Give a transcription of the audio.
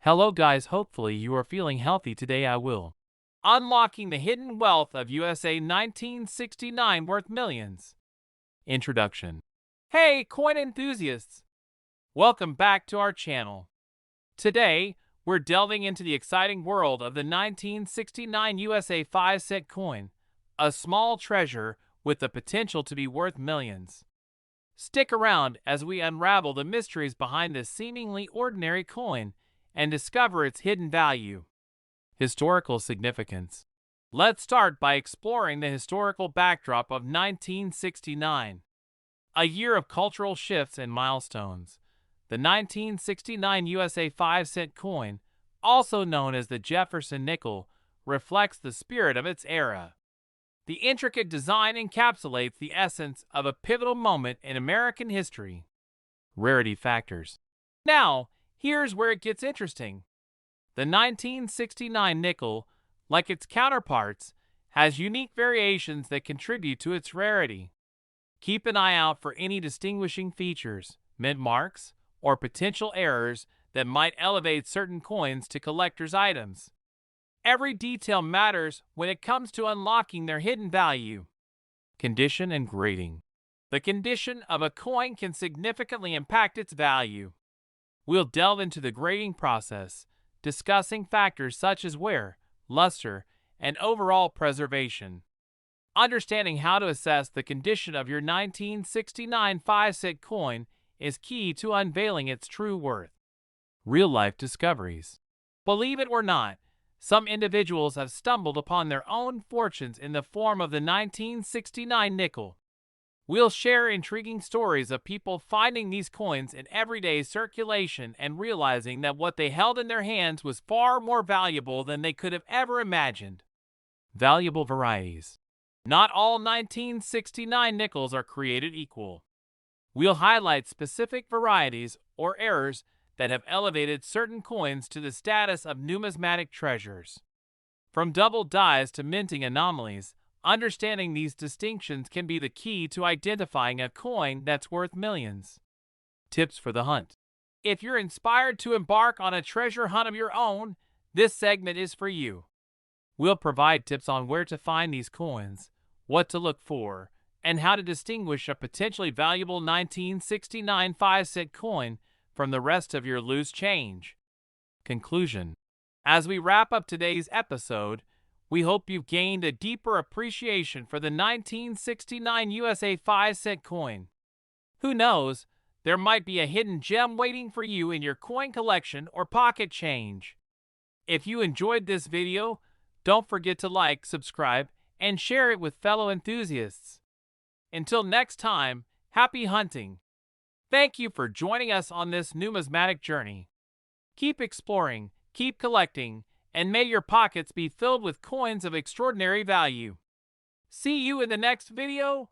Hello guys, hopefully you are feeling healthy today. I will. Unlocking the hidden wealth of USA 1969 worth millions. Introduction. Hey coin enthusiasts! Welcome back to our channel. Today, we're delving into the exciting world of the 1969 USA 5-cent coin, a small treasure with the potential to be worth millions. Stick around as we unravel the mysteries behind this seemingly ordinary coin and discover its hidden value. Historical significance. Let's start by exploring the historical backdrop of 1969. A year of cultural shifts and milestones. The 1969 USA 5-cent coin, also known as the Jefferson nickel, reflects the spirit of its era. The intricate design encapsulates the essence of a pivotal moment in American history. Rarity factors. Now, here's where it gets interesting. The 1969 nickel, like its counterparts, has unique variations that contribute to its rarity. Keep an eye out for any distinguishing features, mint marks, or potential errors that might elevate certain coins to collector's items. Every detail matters when it comes to unlocking their hidden value. Condition and grading. The condition of a coin can significantly impact its value. We'll delve into the grading process, discussing factors such as wear, luster, and overall preservation. Understanding how to assess the condition of your 1969 5-cent coin is key to unveiling its true worth. Real-life discoveries. Believe it or not, some individuals have stumbled upon their own fortunes in the form of the 1969 nickel. We'll share intriguing stories of people finding these coins in everyday circulation and realizing that what they held in their hands was far more valuable than they could have ever imagined. Valuable varieties. Not all 1969 nickels are created equal. We'll highlight specific varieties or errors that have elevated certain coins to the status of numismatic treasures. From double dies to minting anomalies, understanding these distinctions can be the key to identifying a coin that's worth millions. Tips for the hunt. If you're inspired to embark on a treasure hunt of your own, this segment is for you. We'll provide tips on where to find these coins, what to look for, and how to distinguish a potentially valuable 1969 5-cent coin from the rest of your loose change. Conclusion. As we wrap up today's episode, we hope you've gained a deeper appreciation for the 1969 USA 5-cent coin. Who knows, there might be a hidden gem waiting for you in your coin collection or pocket change. If you enjoyed this video, don't forget to like, subscribe, and share it with fellow enthusiasts. Until next time, happy hunting! Thank you for joining us on this numismatic journey. Keep exploring, keep collecting, and may your pockets be filled with coins of extraordinary value. See you in the next video.